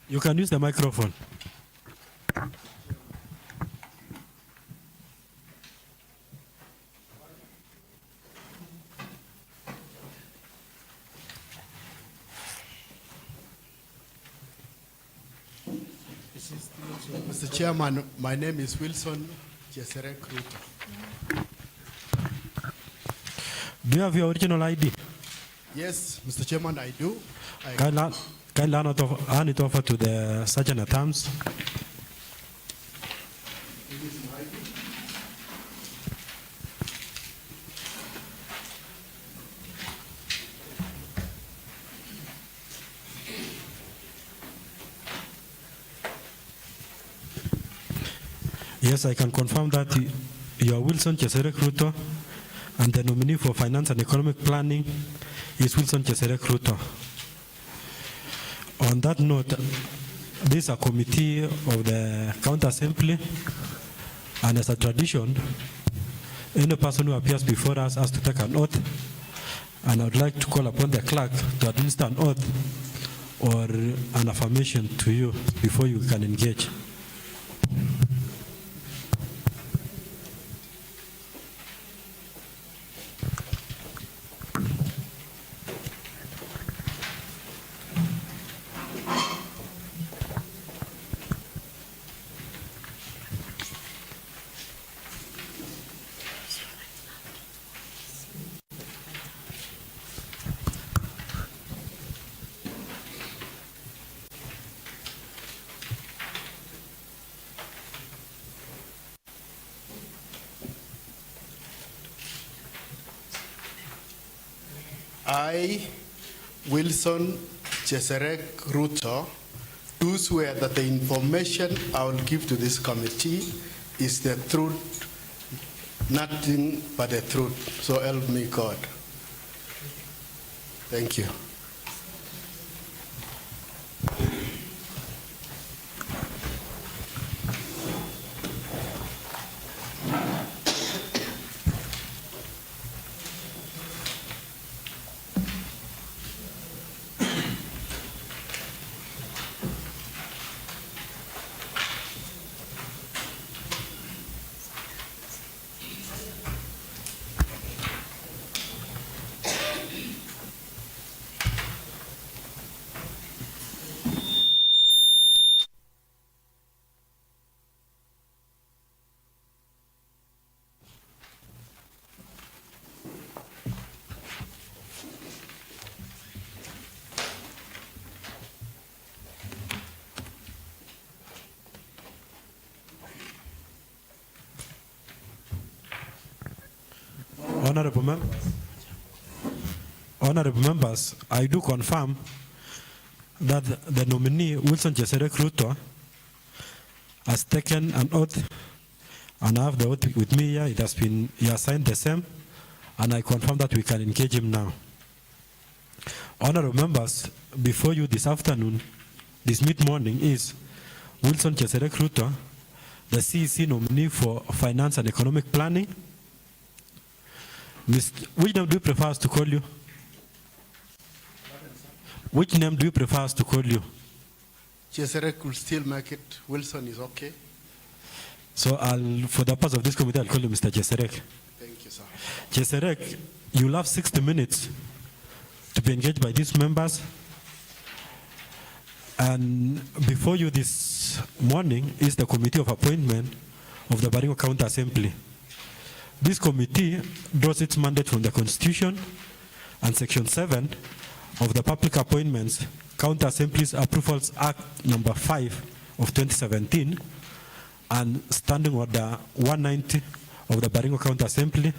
You can use the microphone. Mr. Chairman, my name is Wilson Cheserek Ruto. Do you have your original ID? Yes, Mr. Chairman, I do. Kindly hand it over to the Sergeant at Arms. Yes, I can confirm that you are Wilson Cheserek Ruto, and the nominee for Finance and Economic Planning is Wilson Cheserek Ruto. On that note, this is a committee of the County Assembly, and as a tradition, any person who appears before us has to take an oath, and I would like to call upon the clerk to administer an oath or an affirmation to you before you can engage. I, Wilson Cheserek Ruto, do swear that the information I will give to this committee is the truth, nothing but the truth. So help me God. Thank you. Honorable members, I do confirm that the nominee, Wilson Cheserek Ruto, has taken an oath, and I have the oath with me here. He has signed the same, and I confirm that we can engage him now. Honorable members, before you this afternoon, this mid-morning, is Wilson Cheserek Ruto, the CEC nominee for Finance and Economic Planning. Which name do you prefer us to call you? Which name do you prefer us to call you? Cheserek will still make it. Wilson is okay. So for the purpose of this committee, I'll call you Mr. Cheserek. Thank you, sir. Cheserek, you'll have 60 minutes to be engaged by these members. And before you this morning is the Committee of Appointment of the Baringo County Assembly. This committee draws its mandate from the Constitution and Section 7 of the Public Appointments County Assemblies Approvals Act number 5 of 2017 and Standing Order 190 of the Baringo County Assembly,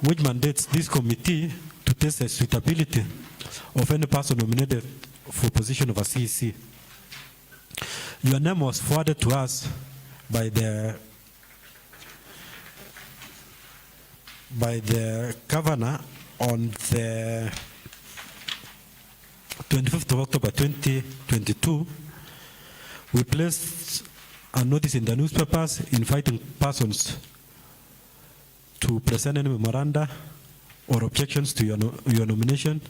which mandates this committee to test the suitability of any person nominated for position of a CEC. Your name was forwarded to us by the governor on the 25th of October 2022. We placed a notice in the newspapers inviting persons to present any memoranda or objections to your nomination,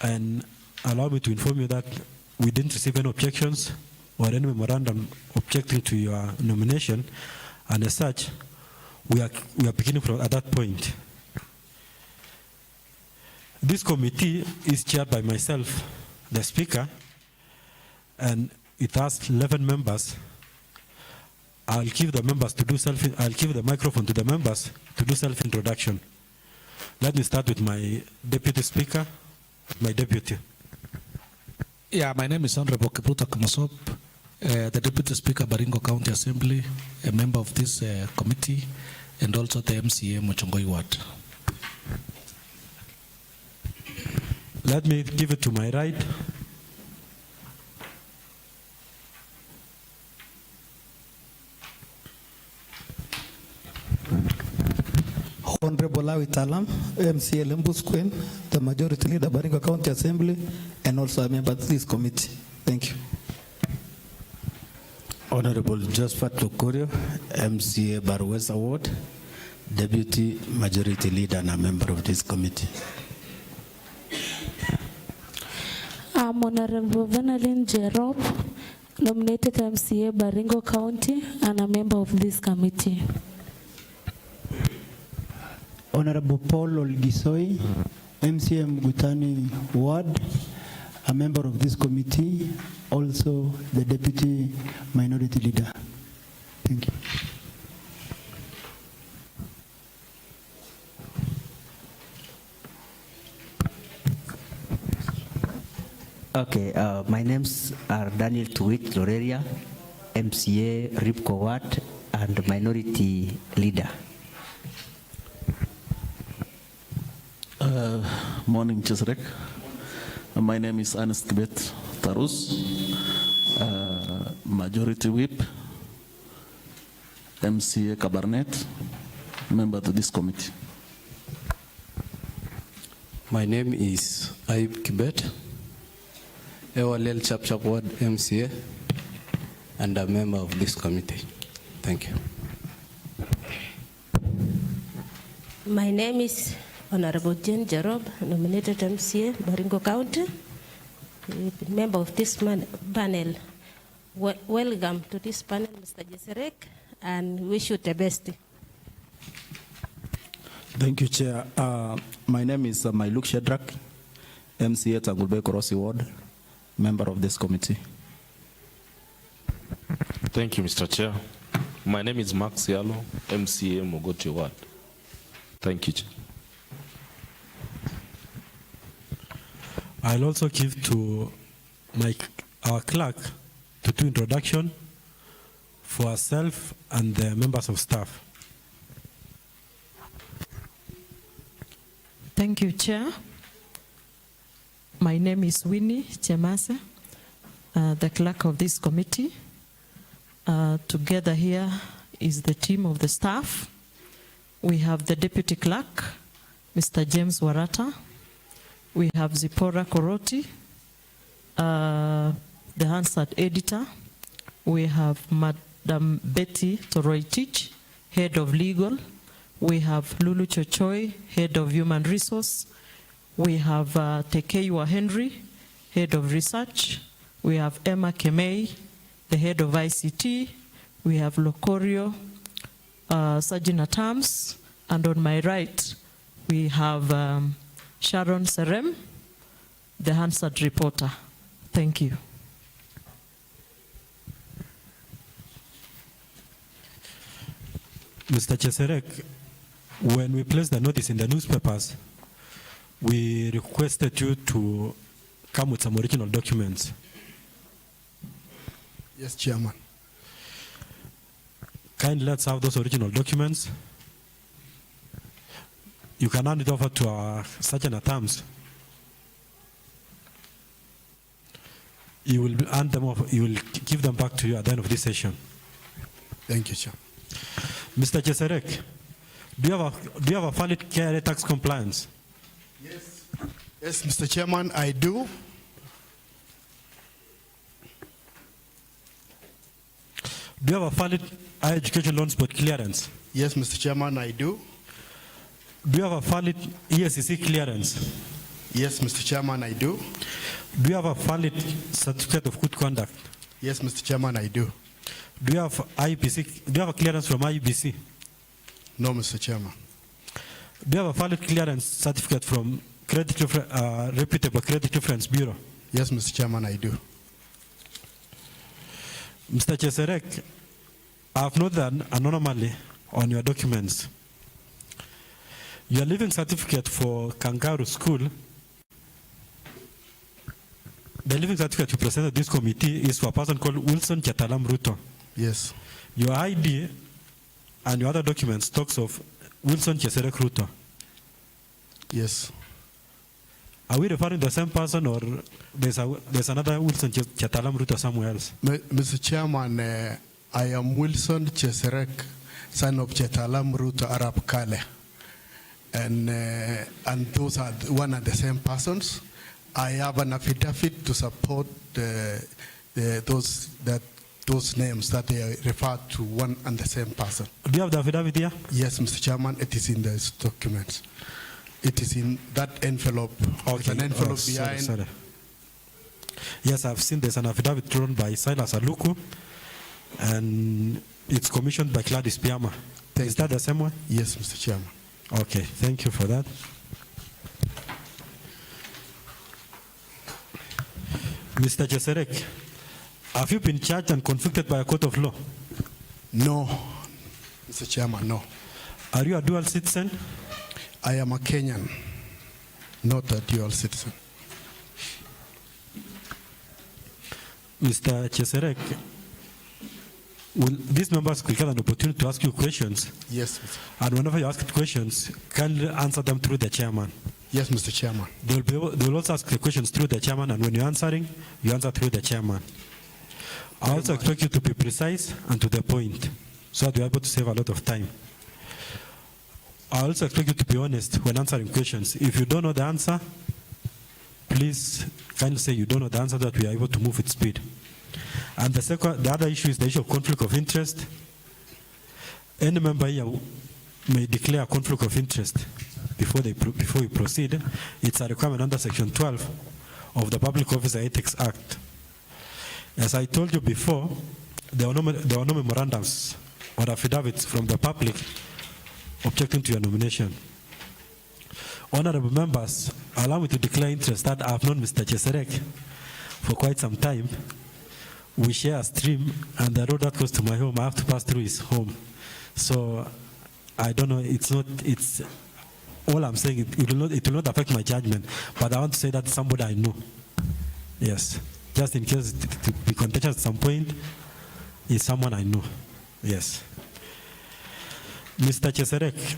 and allow me to inform you that we didn't receive any objections or any memorandum objecting to your nomination, and as such, we are beginning from at that point. This committee is chaired by myself, the Speaker, and it has 11 members. I'll give the microphone to the members to do self-introduction. Let me start with my Deputy Speaker, my Deputy. Yeah, my name is Honorable Kipruto Kamasop, the Deputy Speaker, Baringo County Assembly, a member of this committee, and also the MCA Mochongoi Ward. Let me give it to my right. Honorable Lawi Talam, MCA Lembus Queen, the Majority Leader, Baringo County Assembly, and also a member of this committee. Thank you. Honorable Josephat Lukurio, MCA Barwesa Ward, Deputy Majority Leader and a member of this committee. I'm Honorable Vanalyn Jerob, nominated MCA Baringo County and a member of this committee. Honorable Paul Olgisoi, MCA Mugutani Ward, a member of this committee, also the Deputy Minority Leader. Thank you. Okay, my names are Daniel Tuwit Loreria, MCA Ripco Ward and Minority Leader. Morning, Cheserek. My name is Ernest Kibet Tarus, Majority Whip, MCA Kabarnet, member to this committee. My name is Aib Kibet, Ewalel Chapchap Ward MCA, and a member of this committee. Thank you. My name is Honorable Jane Jerob, nominated MCA, Baringo County, member of this panel. Welcome to this panel, Mr. Cheserek, and wish you the best. Thank you, Chair. My name is Mailuk Shedrak, MCA Tangulbe Korosi Ward, member of this committee. Thank you, Mr. Chair. My name is Max Yalo, MCA Mogoti Ward. Thank you, Chair. I'll also give to our clerk to do introduction for herself and the members of staff. Thank you, Chair. My name is Winnie Chemase, the clerk of this committee. Together here is the team of the staff. We have the deputy clerk, Mr. James Warata. We have Zipporah Koroti, the Hansard editor. We have Madam Betty Toroitich, head of legal. We have Lulu Chochoi, head of human resource. We have Tekeiwa Henry, head of research. We have Emma Kemei, the head of ICT. We have Lokorio, Sergeant at Arms. And on my right, we have Sharon Serem, the Hansard reporter. Thank you. Mr. Cheserek, when we placed the notice in the newspapers, we requested you to come with some original documents. Yes, Chairman. Kindly let's have those original documents. You can hand it over to our Sergeant at Arms. You will hand them off. You will give them back to you at the end of this session. Thank you, Chair. Mr. Cheserek, do you have a valid KRA tax compliance? Yes. Yes, Mr. Chairman, I do. Do you have a valid higher education loans board clearance? Yes, Mr. Chairman, I do. Do you have a valid ESCC clearance? Yes, Mr. Chairman, I do. Do you have a valid certificate of good conduct? Yes, Mr. Chairman, I do. Do you have IBC? Do you have a clearance from IBC? No, Mr. Chairman. Do you have a valid clearance certificate from reputable credit reference bureau? Yes, Mr. Chairman, I do. Mr. Cheserek, I have noted an anomaly on your documents. Your living certificate for Kangaroo School, the living certificate you presented this committee is for a person called Wilson Chetalam Ruto. Yes. Your ID and your other documents talks of Wilson Cheserek Ruto. Yes. Are we referring to the same person, or there's another Wilson Chetalam Ruto somewhere else? Mr. Chairman, I am Wilson Cheserek, son of Chetalam Ruto Arab Kale. And those are one and the same persons. I have an affidavit to support those names that they refer to one and the same person. Do you have the affidavit here? Yes, Mr. Chairman, it is in the documents. It is in that envelope. Okay. There's an envelope behind. Sorry. Yes, I've seen there's an affidavit drawn by Silas Aluku, and it's commissioned by Gladys Piama. Is that the same one? Yes, Mr. Chairman. Okay, thank you for that. Mr. Cheserek, have you been charged and convicted by a court of law? No, Mr. Chairman, no. Are you a dual citizen? I am a Kenyan, not a dual citizen. Mr. Cheserek, these members will get an opportunity to ask you questions. Yes, Mr. And whenever you ask questions, kindly answer them through the chairman. Yes, Mr. Chairman. They will also ask the questions through the chairman, and when you're answering, you answer through the chairman. I also expect you to be precise and to the point, so that you're able to save a lot of time. I also expect you to be honest when answering questions. If you don't know the answer, please kindly say you don't know the answer, so that we are able to move with speed. And the other issue is the issue of conflict of interest. Any member here may declare a conflict of interest before we proceed. It's a requirement under Section 12 of the Public Officer Ethics Act. As I told you before, there were no memorandums or affidavits from the public objecting to your nomination. Honorable members, allow me to declare interest that I have known Mr. Cheserek for quite some time. We share a stream, and the road that goes to my home, I have to pass through his home. So I don't know, it's all I'm saying, it will not affect my judgment, but I want to say that somebody I know. Yes. Just in case to be contentious at some point, is someone I know. Yes. Mr. Cheserek,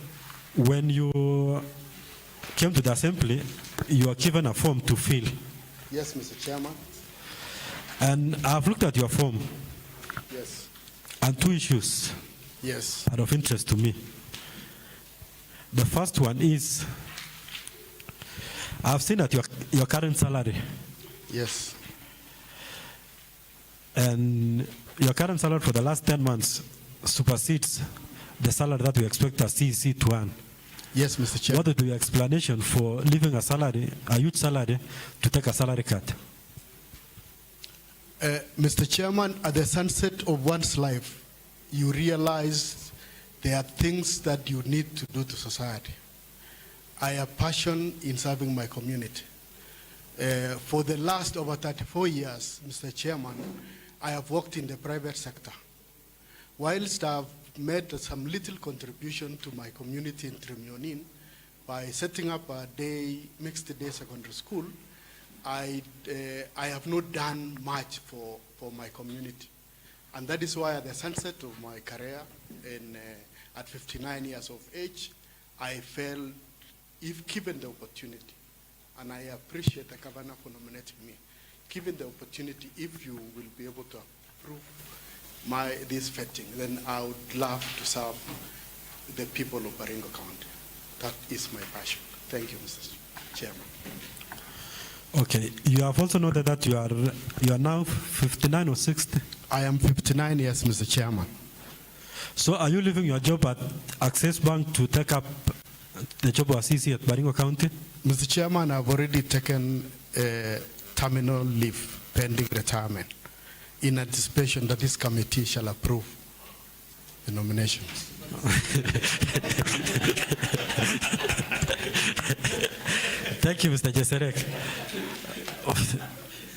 when you came to the assembly, you were given a form to fill. Yes, Mr. Chairman. And I've looked at your form. Yes. And two issues. Yes. Are of interest to me. The first one is, I've seen that your current salary. Yes. And your current salary for the last 10 months supersedes the salary that we expect a CEC to earn. Yes, Mr. Chair. What would be your explanation for leaving a huge salary, to take a salary cut? Mr. Chairman, at the sunset of one's life, you realize there are things that you need to do to society. I have passion in serving my community. For the last over 34 years, Mr. Chairman, I have worked in the private sector. Whilst I've made some little contribution to my community in Trimionin by setting up a mixed day secondary school, I have not done much for my community. And that is why at the sunset of my career, at 59 years of age, I felt, if given the opportunity, and I appreciate the governor for nominating me, given the opportunity, if you will be able to approve this vetting, then I would love to serve the people of Baringo County. That is my passion. Thank you, Mr. Chairman. Okay, you have also noted that you are now 59 or 60? I am 59 years, Mr. Chairman. So are you leaving your job at Access Bank to take up the job of CC at Baringo County? Mr. Chairman, I've already taken terminal leave pending retirement in anticipation that this committee shall approve the nominations. Thank you, Mr. Cheserek.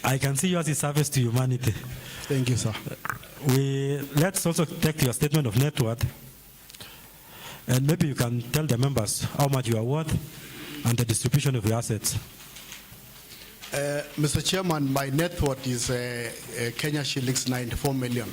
I can see yours is service to humanity. Thank you, sir. Let's also take your statement of net worth, and maybe you can tell the members how much you are worth and the distribution of your assets. Mr. Chairman, my net worth is Kenya shillings 94 million.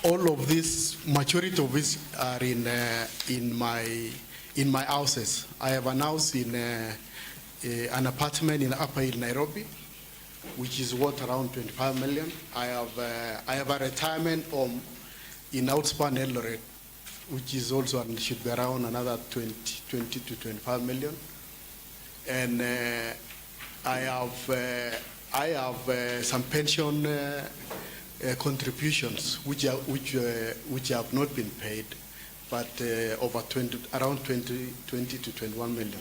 All of this, majority of this are in my houses. I have an house in an apartment in Upper Hill, Nairobi, which is worth around 25 million. I have a retirement home in Outspan Eldoret, which is also should be around another 20 to 25 million. And I have some pension contributions which have not been paid, but around 20 to 21 million.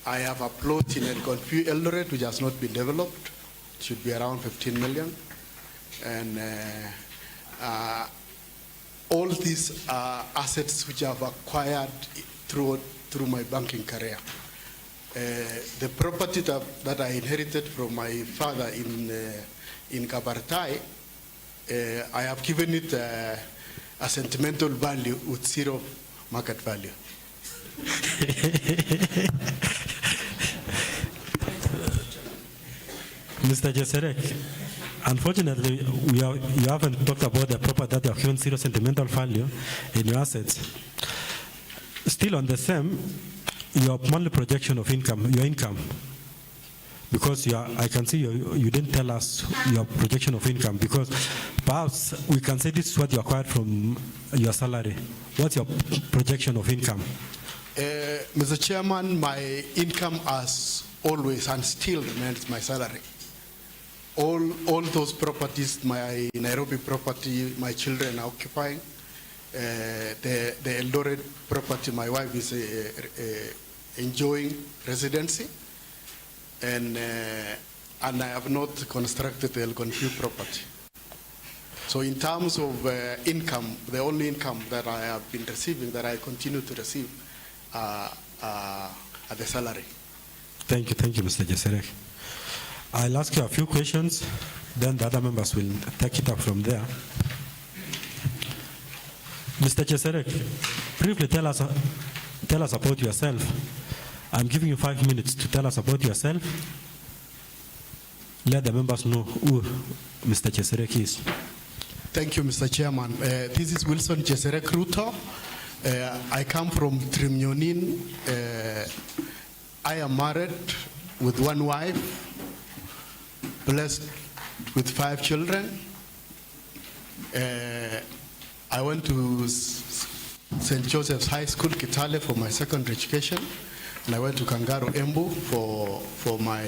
I have a plot in Eldoret which has not been developed. It should be around 15 million. And all these are assets which I have acquired through my banking career. The property that I inherited from my father in Kabarnet, I have given it a sentimental value with zero market value. Mr. Cheserek, unfortunately, you haven't talked about the property that you have given zero sentimental value in your assets. Still on the same, your monthly projection of income, your income, because I can see you didn't tell us your projection of income, because perhaps we can say this is what you acquired from your salary. What's your projection of income? Mr. Chairman, my income as always and still remains my salary. All those properties, my Nairobi property, my children are occupying. The Eldoret property, my wife is enjoying residency, and I have not constructed the Elgeyo property. So in terms of income, the only income that I have been receiving, that I continue to receive, are the salary. Thank you, Mr. Cheserek. I'll ask you a few questions, then the other members will take it up from there. Mr. Cheserek, briefly tell us about yourself. I'm giving you 5 minutes to tell us about yourself. Let the members know who Mr. Cheserek is. Thank you, Mr. Chairman. This is Wilson Cheserek Ruto. I come from Trimyonin. I am married with one wife, blessed with 5 children. I went to St. Joseph's High School, Kitale, for my secondary education, and I went to Kangaru, Embu for my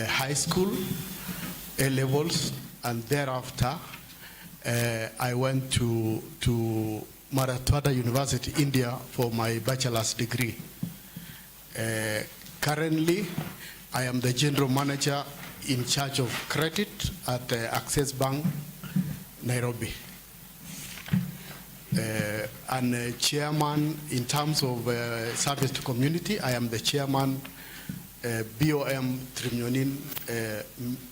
high school, A-levels, and thereafter I went to Marakwet University, India, for my bachelor's degree. Currently, I am the general manager in charge of credit at Access Bank, Nairobi. And chairman in terms of service to community. I am the chairman BOM Trimyonin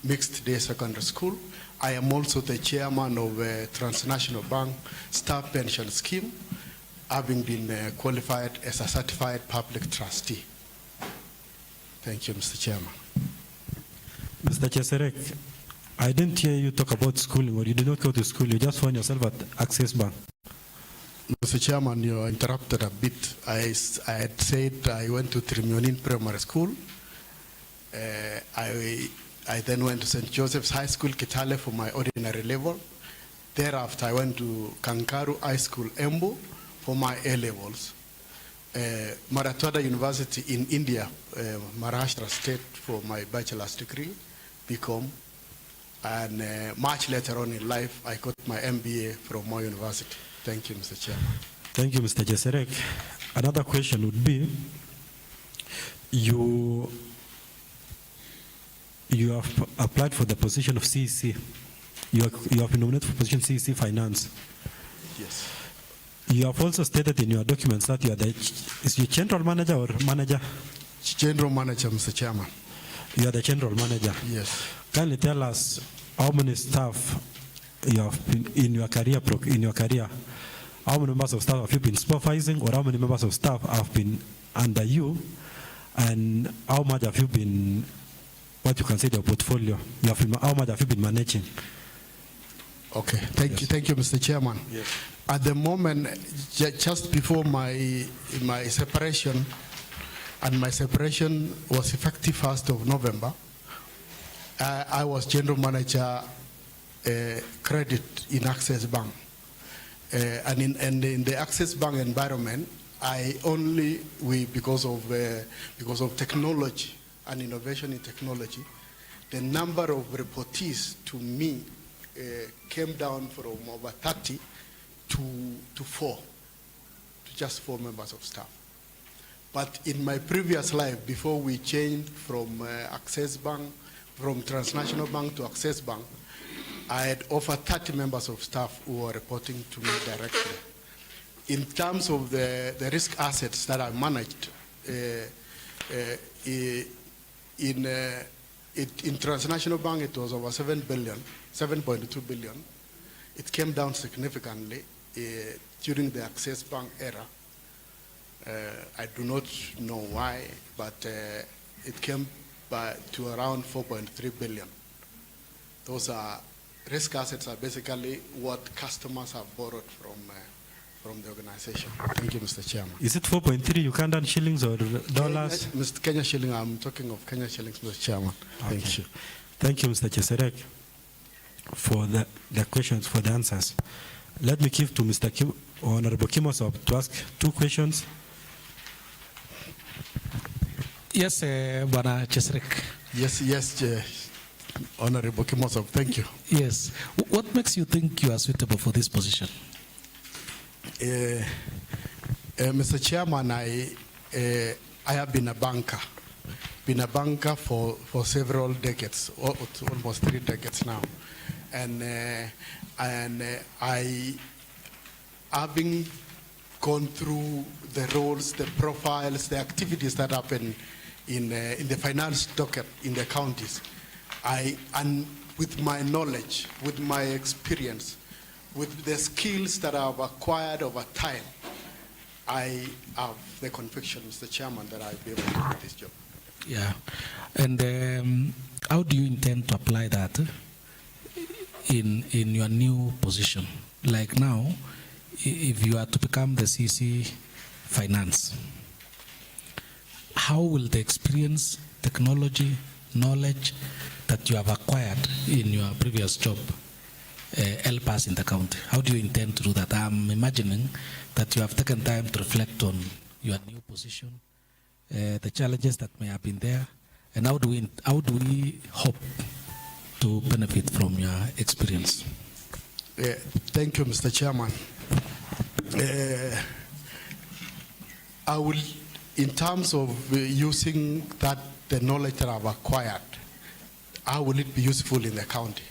Mixed Day Secondary School. I am also the chairman of Transnational Bank Staff Pension Scheme, having been qualified as a certified public trustee. Thank you, Mr. Chairman. Mr. Cheserek, I didn't hear you talk about schooling, or you did not go to school. You just found yourself at Access Bank. Mr. Chairman, you interrupted a bit. I had said I went to Trimyonin Primary School. I then went to St. Joseph's High School, Kitale, for my ordinary level. Thereafter, I went to Kangaru High School, Embu, for my A-levels. Marakwet University in India, Maharashtra State, for my bachelor's degree, BCom. And much later on in life, I got my MBA from Moi University. Thank you, Mr. Chairman. Thank you, Mr. Cheserek. Another question would be, you have applied for the position of CEC. You have been nominated for position CEC Finance. Yes. You have also stated in your documents that you are is you general manager or manager? General manager, Mr. Chairman. You are the general manager. Yes. Kindly tell us how many staff you have been in your career. How many members of staff have you been supervising, or how many members of staff have been under you, and how much have you been, what you consider your portfolio? How much have you been managing? Okay, thank you, Mr. Chairman. Yes. At the moment, just before my separation, and my separation was effective 1st of November, I was general manager credit in Access Bank. And in the Access Bank environment, because of technology and innovation in technology, the number of reportees to me came down from over 30 to 4, to just 4 members of staff. But in my previous life, before we changed from Access Bank, from Transnational Bank to Access Bank, I had over 30 members of staff who were reporting to me directly. In terms of the risk assets that I managed, in Transnational Bank it was over 7.2 billion. It came down significantly during the Access Bank era. I do not know why, but it came to around 4.3 billion. Those are risk assets are basically what customers have borrowed from the organization. Thank you, Mr. Chairman. Is it 4.3 Ugandan shillings or dollars? Mr. Kenya shilling, I'm talking of Kenya shillings, Mr. Chairman. Okay. Thank you. Thank you, Mr. Cheserek, for the questions, for the answers. Let me give to Mr. Honorable Kimosop to ask 2 questions. Yes, Bwana Cheserek. Yes, Honorable Kimosop, thank you. Yes. What makes you think you are suitable for this position? Mr. Chairman, I have been a banker. Been a banker for several decades, almost 3 decades now. And I, having gone through the roles, the profiles, the activities that happen in the finance docket in the counties, and with my knowledge, with my experience, with the skills that I've acquired over time, I have the conviction, Mr. Chairman, that I'll be able to do this job. Yeah. And how do you intend to apply that in your new position? Like now, if you are to become the CEC Finance, how will the experience, technology, knowledge that you have acquired in your previous job help us in the county? How do you intend to do that? I'm imagining that you have taken time to reflect on your new position, the challenges that may have been there, and how do we hope to benefit from your experience? Thank you, Mr. Chairman. I will, in terms of using the knowledge that I've acquired, how will it be useful in the county?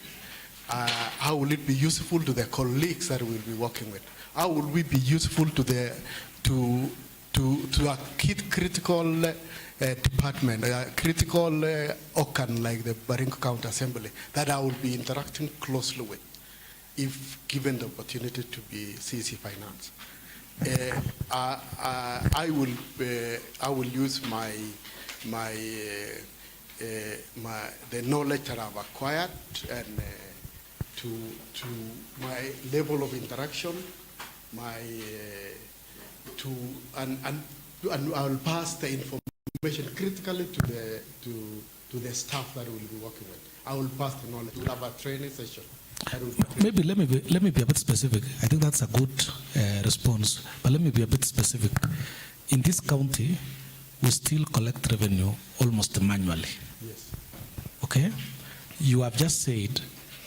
How will it be useful to the colleagues that we'll be working with? How will we be useful to a critical department, a critical organ like the Baringo County Assembly that I will be interacting closely with, if given the opportunity to be CEC Finance? I will use the knowledge that I've acquired and to my level of interaction, and I will pass the information critically to the staff that will be working with. I will pass the knowledge. We'll have a training session. Maybe let me be a bit specific. I think that's a good response, but let me be a bit specific. In this county, we still collect revenue almost manually. Yes. Okay? You have just said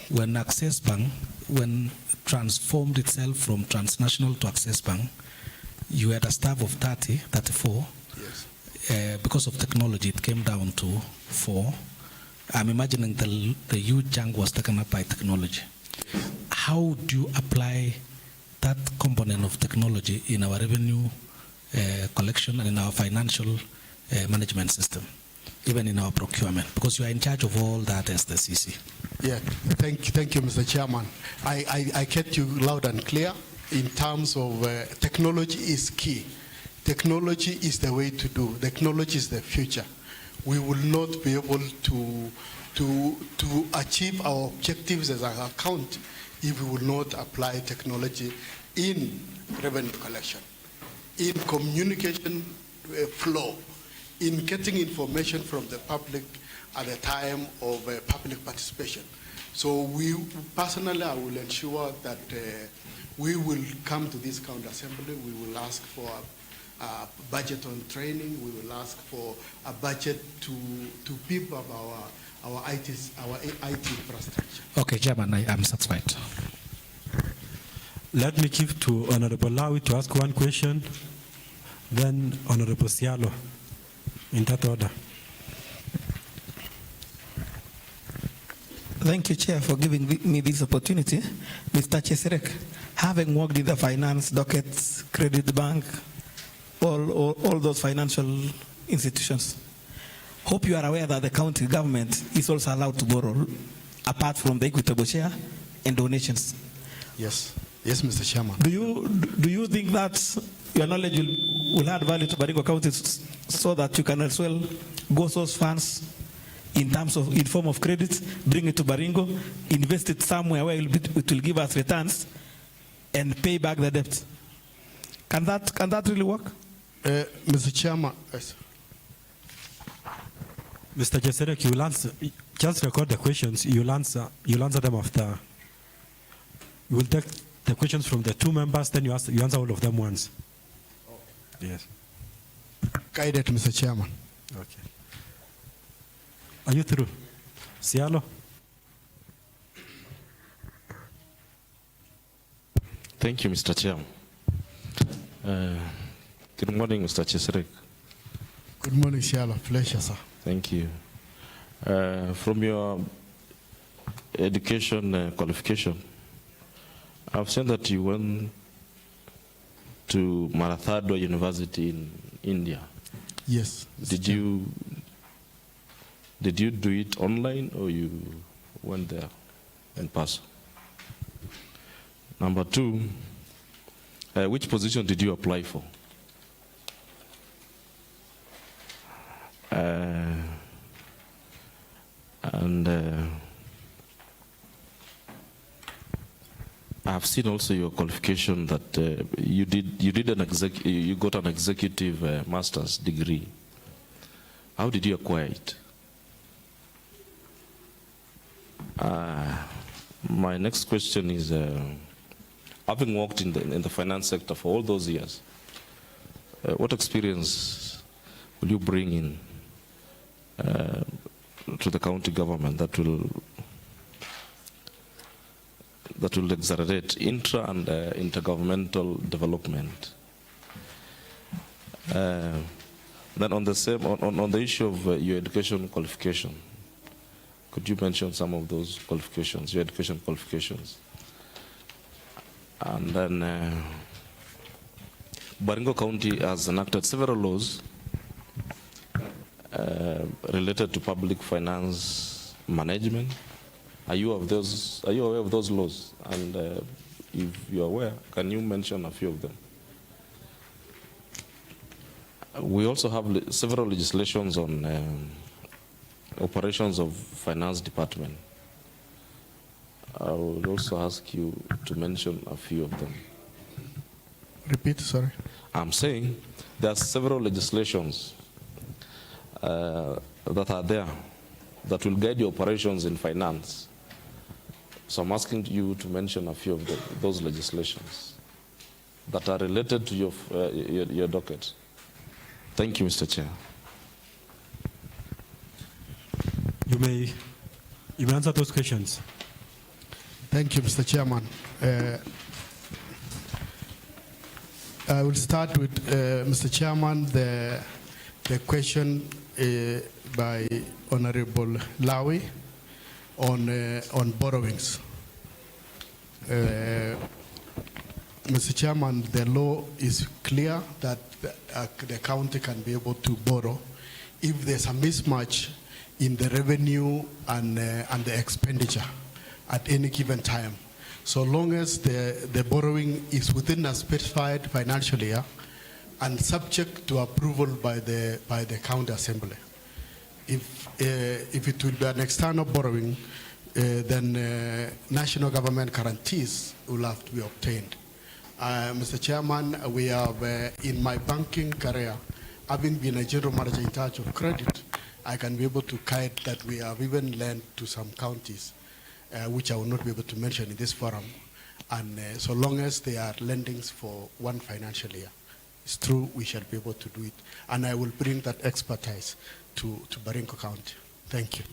when Access Bank, when transformed itself from transnational to Access Bank, you had a staff of 34. Yes. because of technology, it came down to 4. I'm imagining the huge chunk was taken up by technology. How do you apply that component of technology in our revenue collection and in our financial management system, even in our procurement? Because you are in charge of all that as the CC. Yeah, thank you, Mr. Chairman. I get you loud and clear in terms of technology is key. Technology is the way to do. Technology is the future. We will not be able to achieve our objectives as an account if we will not apply technology in revenue collection, in communication flow, in getting information from the public at the time of public participation. So we personally, I will ensure that we will come to this county assembly. We will ask for a budget on training. We will ask for a budget to beef up our IT infrastructure. Okay, Chairman, I am satisfied. Let me give to Honorable Lawi to ask one question, then Honorable Sialo, in that order. Thank you, Chair, for giving me this opportunity. Mr. Cheserek, having worked in the finance, dockets, credit bank, all those financial institutions, hope you are aware that the county government is also allowed to borrow, apart from the equitable share and donations. Yes, yes, Mr. Chairman. Do you think that your knowledge will add value to Baringo County so that you can as well go source funds in form of credit, bring it to Baringo, invest it somewhere where it will give us returns and pay back the debt? Can that really work? Mr. Chairman, yes. Mr. Cheserek, you will answer. Just record the questions. You'll answer them after. You will take the questions from the 2 members, then you answer all of them once. Okay. Yes. Guided, Mr. Chairman. Okay. Are you through? Sialo? Thank you, Mr. Chair. Good morning, Mr. Cheserek. Good morning, Sialo. Pleasure, sir. Thank you. From your education qualification, I've seen that you went to Marathado University in India. Yes. Did you do it online or you went there in person? Number 2, which position did you apply for? I've seen also your qualification that you got an executive master's degree. How did you acquire it? My next question is, having worked in the finance sector for all those years, what experience will you bring in to the county government that will accelerate intra and intergovernmental development? Then on the issue of your education qualification, could you mention some of those qualifications, your education qualifications? And then Baringo County has enacted several laws related to public finance management. Are you aware of those laws? And if you are aware, can you mention a few of them? We also have several legislations on operations of finance department. I would also ask you to mention a few of them. Repeat, sorry. I'm saying there are several legislations that are there that will guide your operations in finance. So I'm asking you to mention a few of those legislations that are related to your docket. Thank you, Mr. Chair. You may answer those questions. Thank you, Mr. Chairman. I will start with, Mr. Chairman, the the question by Honorable Lawi on borrowings. Mr. Chairman, the law is clear that the county can be able to borrow if there's a mismatch in the revenue and the expenditure at any given time. So long as the borrowing is within a specified financial year and subject to approval by the county assembly. If it will be an external borrowing, then national government guarantees will have to be obtained. Mr. Chairman, we have, in my banking career, having been a general manager in charge of credit, I can be able to guide that we have even lent to some counties, which I will not be able to mention in this forum. And so long as they are lendings for one financial year, it's true, we shall be able to do it. And I will bring that expertise to Baringo County. Thank you.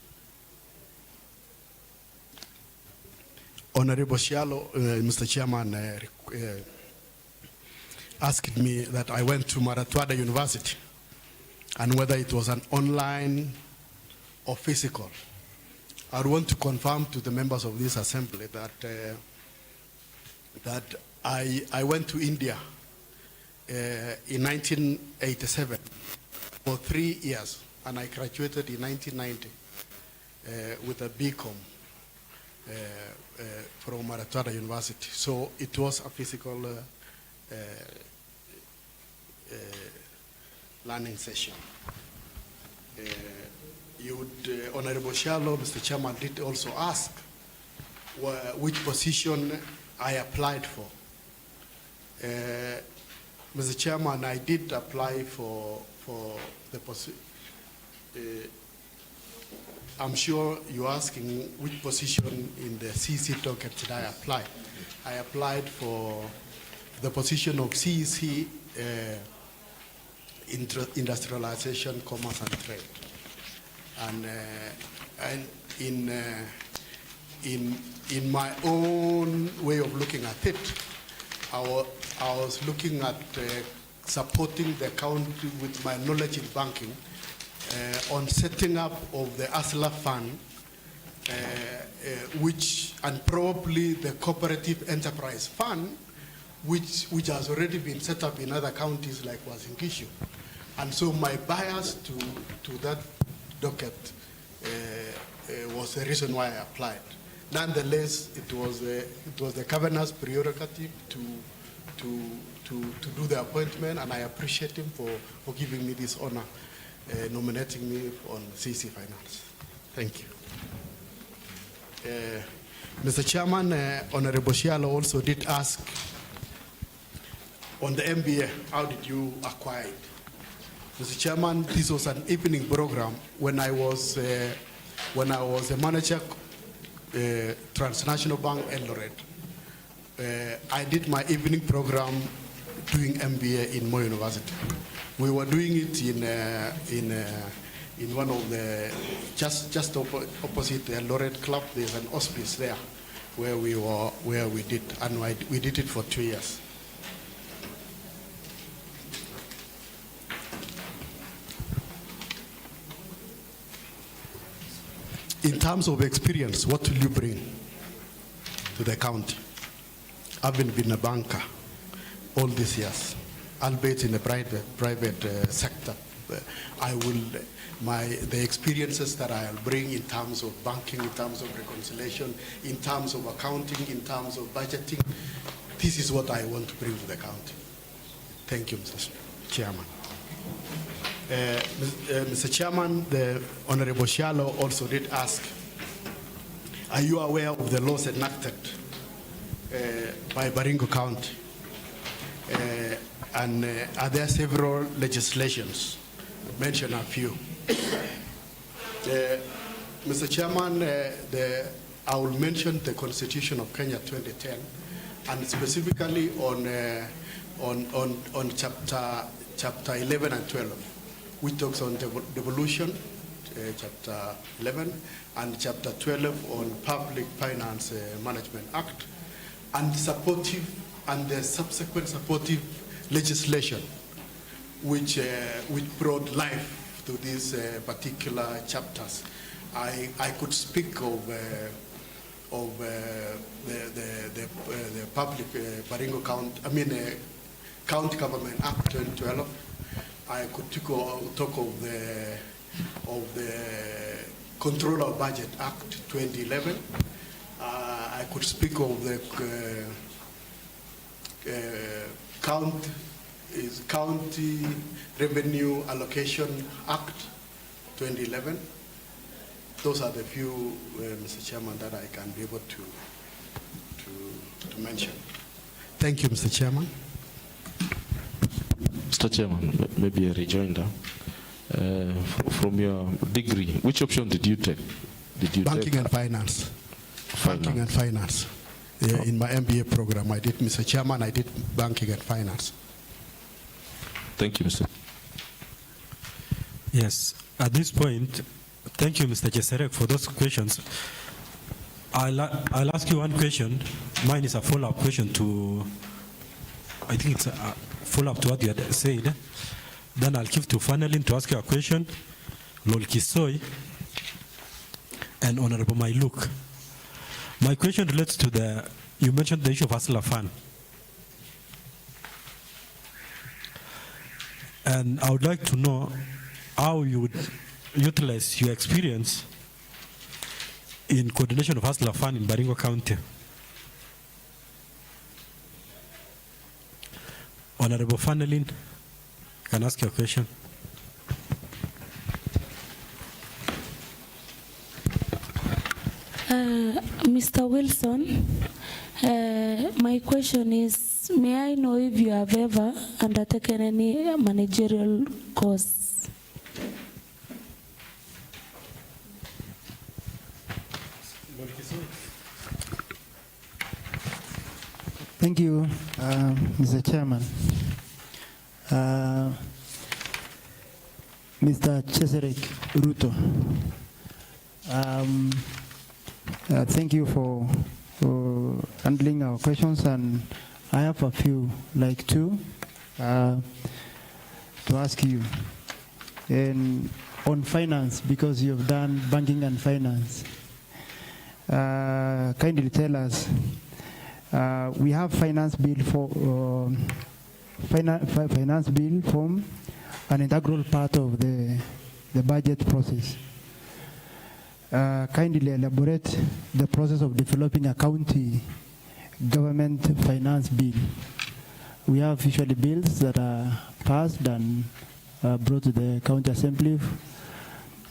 Honorable Shialo, Mr. Chairman, asked me that I went to Marakwet University and whether it was an online or physical. I want to confirm to the members of this assembly that I went to India in 1987 for 3 years, and I graduated in 1990 with a BCom from Marakwet University. So it was a physical learning session. Honorable Shialo, Mr. Chairman, did also ask which position I applied for. Mr. Chairman, I did apply for the position. I'm sure you're asking which position in the CEC docket did I apply. I applied for the position of CEC Industrialization, Commerce and Trade. And in my own way of looking at it, I was looking at supporting the county with my knowledge in banking on setting up of the ASLA fund, and probably the cooperative enterprise fund, which has already been set up in other counties like Uasin Gishu. And so my bias to that docket was the reason why I applied. Nonetheless, it was the governor's prerogative to do the appointment, and I appreciate him for giving me this honor, nominating me on CEC Finance. Thank you. Mr. Chairman, Honorable Shialo also did ask on the MBA, how did you acquire it? Mr. Chairman, this was an evening program when I was a manager, Transnational Bank Eldoret. I did my evening program doing MBA in Mo University. We were doing it in one of the just opposite the Eldoret Club. There's an hospice there where we did, and we did it for 2 years. In terms of experience, what will you bring to the county? I haven't been a banker all these years, albeit in the private sector. The experiences that I'll bring in terms of banking, in terms of reconciliation, in terms of accounting, in terms of budgeting, this is what I want to bring to the county. Thank you, Mr. Chairman. Mr. Chairman, the Honorable Shialo also did ask, are you aware of the laws enacted by Baringo County? And are there several legislations? Mention a few. Mr. Chairman, I will mention the Constitution of Kenya 2010, and specifically on chapter 11 and 12. Which talks on devolution, chapter 11, and chapter 12 on Public Finance Management Act, and the subsequent supportive legislation which brought life to these particular chapters. I could speak of the public Baringo County Government Act 2012. I could talk of the Control of Budget Act 2011. I could speak of the County Revenue Allocation Act 2011. Those are the few, Mr. Chairman, that I can be able to mention. Thank you, Mr. Chairman. Mr. Chairman, maybe a rejoinder. From your degree, which option did you take? Banking and finance. Banking and finance. Yeah, in my MBA program, I did, Mr. Chairman, I did banking and finance. Thank you, Mr. Yes, at this point, thank you, Mr. Cheserek, for those questions. I'll ask you one question. Mine is a follow-up question to, I think it's a follow-up to what you had said. Then I'll give to Fanelin to ask you a question, Lol Kisoy, and Honorable Mailuk. My question relates to you mentioned the issue of Hustler Fund. And I would like to know how you would utilize your experience in coordination of Hustler Fund in Baringo County. Honorable Fanelin, can I ask you a question? Mr. Wilson, my question is, may I know if you have ever undertaken any managerial course? Thank you, Mr. Chairman. Mr. Cheserek Ruto, thank you for handling our questions, and I have a few, like two, to ask you. And on finance, because you've done banking and finance, kindly tell us, we have finance bill for finance bill form an integral part of the budget process. Kindly elaborate the process of developing a county government finance bill. We have usually bills that are passed and brought to the county assembly.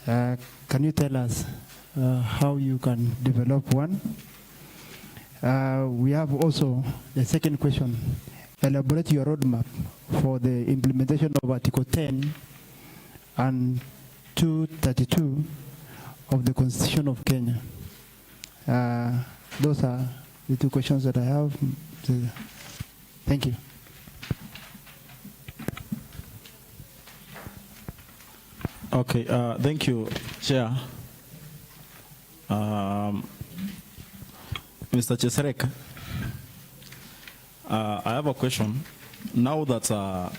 Can you tell us how you can develop one? We have also the second question. Elaborate your roadmap for the implementation of Article 10 and 232 of the Constitution of Kenya. Those are the two questions that I have. Thank you. Okay, thank you, Chair. Mr. Cheserek, I have a question. Now that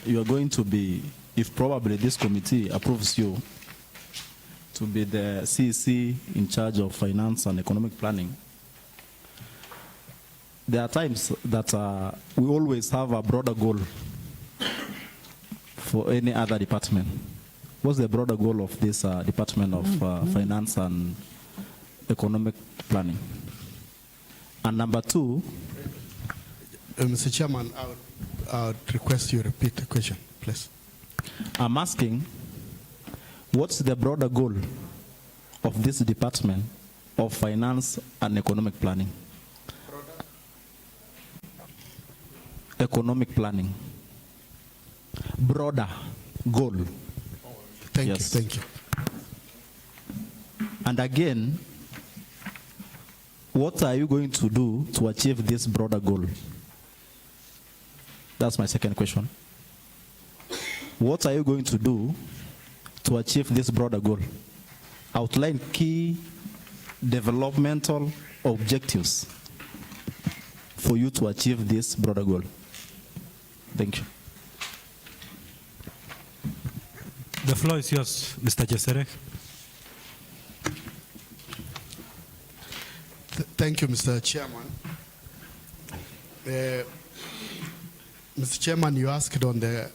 you are going to be, if probably this committee approves you to be the CEC in charge of finance and economic planning, there are times that we always have a broader goal for any other department. What's the broader goal of this Department of Finance and Economic Planning? And number two, Mr. Chairman, I would request you repeat the question, please. I'm asking, what's the broader goal of this Department of Finance and Economic Planning? Economic planning. Broader goal. Thank you, thank you. And again, what are you going to do to achieve this broader goal? That's my second question. What are you going to do to achieve this broader goal? Outline key developmental objectives for you to achieve this broader goal. Thank you. The floor is yours, Mr. Cheserek. Thank you, Mr. Chairman. Mr. Chairman, you asked on the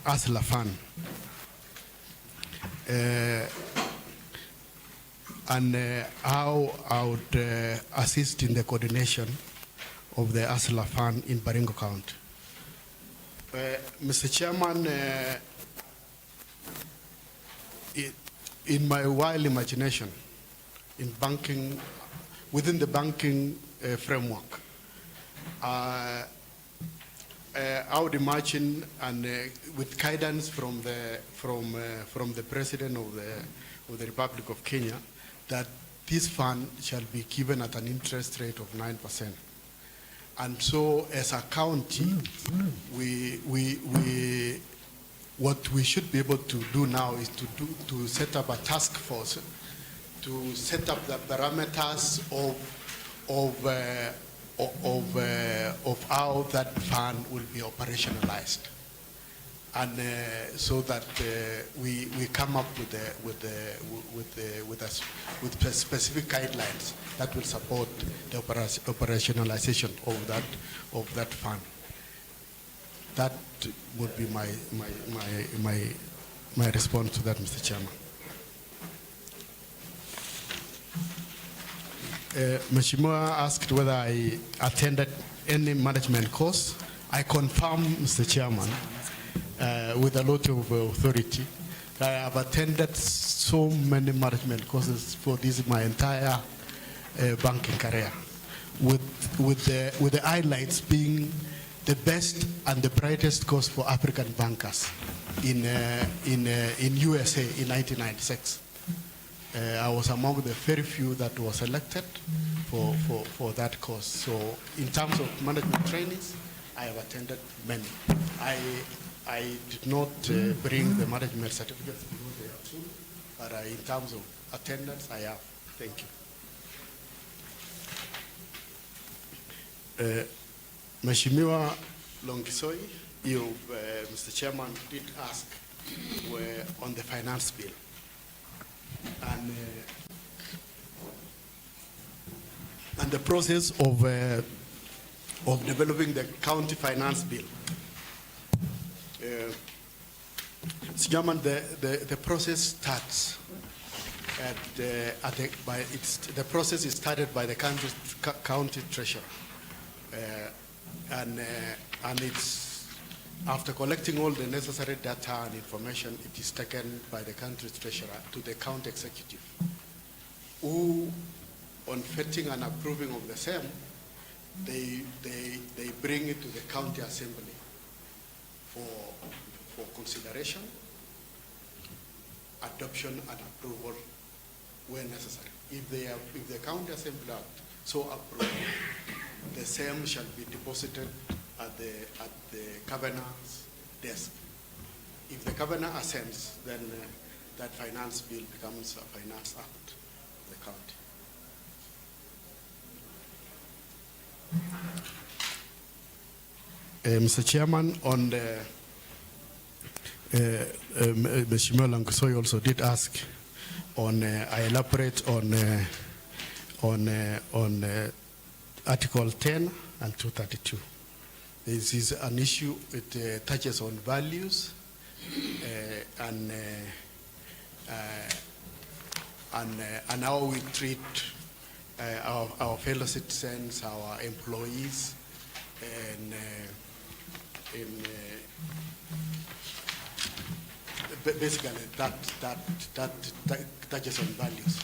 ASLA fund. And how I would assist in the coordination of the ASLA fund in Baringo County. Mr. Chairman, in my wild imagination, in banking, within the banking framework, I would imagine, and with guidance from the President of the Republic of Kenya, that this fund shall be given at an interest rate of 9%. And so, as a county, what we should be able to do now is to set up a task force to set up the parameters of how that fund will be operationalized, and so that we come up with specific guidelines that will support the operationalization of that fund. That would be my response to that, Mr. Chairman. Mheshimiwa asked whether I attended any management course. I confirm, Mr. Chairman, with a lot of authority, that I have attended so many management courses for this my entire banking career, with the highlights being the best and the brightest course for African bankers in USA in 1996. I was among the very few that was selected for that course. So in terms of management trainings, I have attended many. I did not bring the management certificates because they are full, but in terms of attendance, I have. Thank you. Mheshimiwa Longisoi, you, Mr. Chairman, did ask on the finance bill. And the process of developing the county finance bill. Mr. Chairman, the process starts the process is started by the county treasurer, and it's after collecting all the necessary data and information, it is taken by the country's treasurer to the county executive, who, on fetching and approving of the same, they bring it to the county assembly for consideration, adoption, and approval where necessary. If the county assembly so approve, the same shall be deposited at the governor's desk. If the governor assents, then that finance bill becomes a finance act of the county. Mr. Chairman, on the Mheshimiwa Langusoi also did ask on I elaborate on Article 10 and 232. This is an issue, it touches on values and how we treat our fellow citizens, our employees, and basically that touches on values.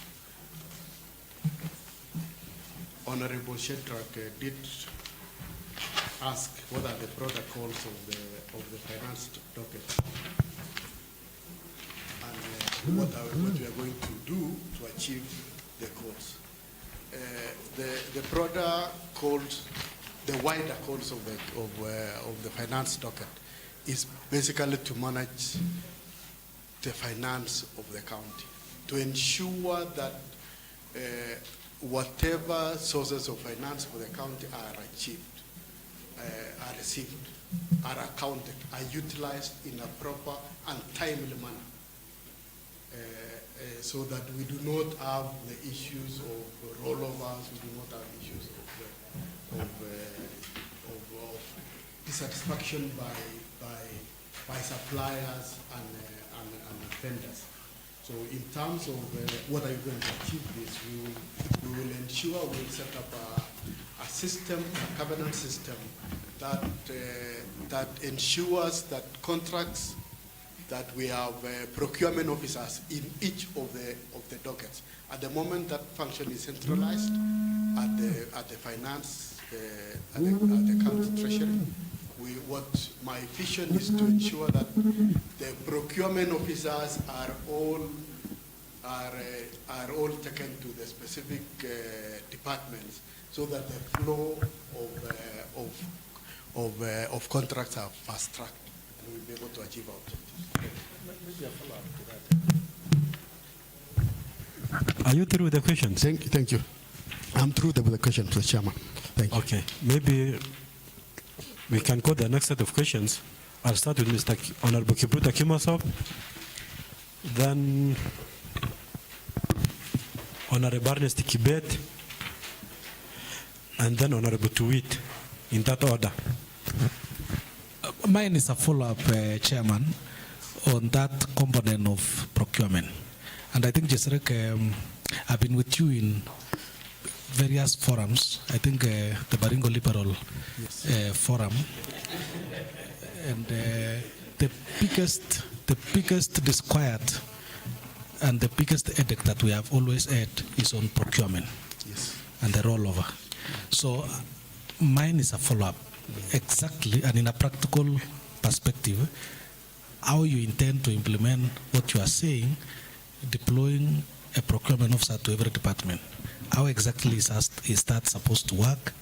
Honorable Cheserek did ask what are the protocols of the finance docket, and what we are going to do to achieve the goals. The broader calls, the wider calls of the finance docket is basically to manage the finance of the county, to ensure that whatever sources of finance for the county are achieved, are received, are accounted, are utilized in a proper and timely manner, so that we do not have the issues of rollovers, we do not have issues of dissatisfaction by suppliers and vendors. So in terms of what are you going to achieve this, we will ensure we'll set up a system, a governance system that that ensures that contracts, that we have procurement officers in each of the dockets. At the moment, that function is centralized at the finance, at the county treasury. What my vision is to ensure that the procurement officers are all taken to the specific departments, so that the flow of contracts are fast tracked, and we'll be able to achieve our objectives. Maybe a follow-up to that. Are you through with the questions? Thank you. I'm through with the questions, Mr. Chairman. Thank you. Okay, maybe we can go to the next set of questions. I'll start with Mr. Honorable Kipruto Kimosop, then Honorable Ernest Kibet, and then Honorable Tuwit, in that order. Mine is a follow-up, Chairman, on that component of procurement. And I think, Cheserek, I've been with you in various forums. I think the Baringo Liberal Forum. And the biggest disquiet and the biggest headache that we have always had is on procurement and the rollover. So mine is a follow-up. Exactly, and in a practical perspective, how you intend to implement what you are saying, deploying a procurement officer to every department. How exactly is that supposed to work?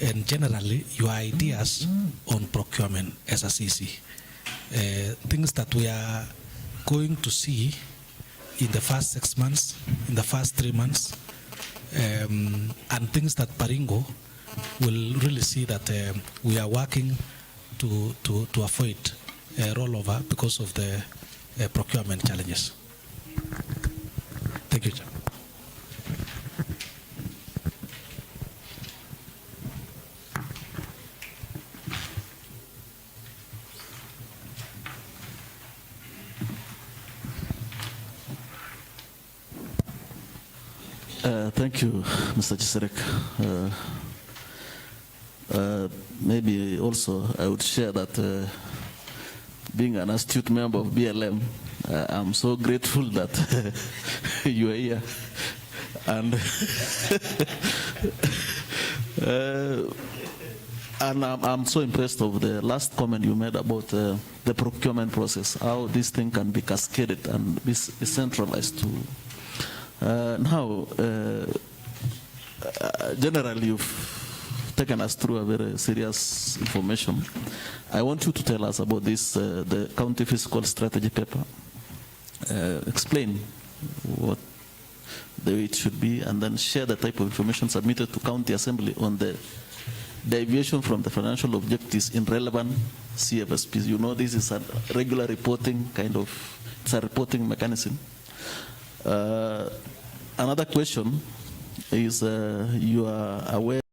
And generally, your ideas on procurement as a CC. Things that we are going to see in the first 6 months, in the first 3 months, and things that Baringo will really see that we are working to avoid rollover because of the procurement challenges. Thank you, Chair. Thank you, Mr. Cheserek. Maybe also I would share that being an astute member of BLM, I'm so grateful that you are here. And and I'm so impressed of the last comment you made about the procurement process, how this thing can be cascaded and be centralized to. Now, generally, you've taken us through a very serious information. I want you to tell us about this, the county fiscal strategy paper. Explain what the way it should be, and then share the type of information submitted to county assembly on the deviation from the financial objectives in relevant CFSPs. You know, this is a regular reporting kind of, it's a reporting mechanism. Another question is, you are aware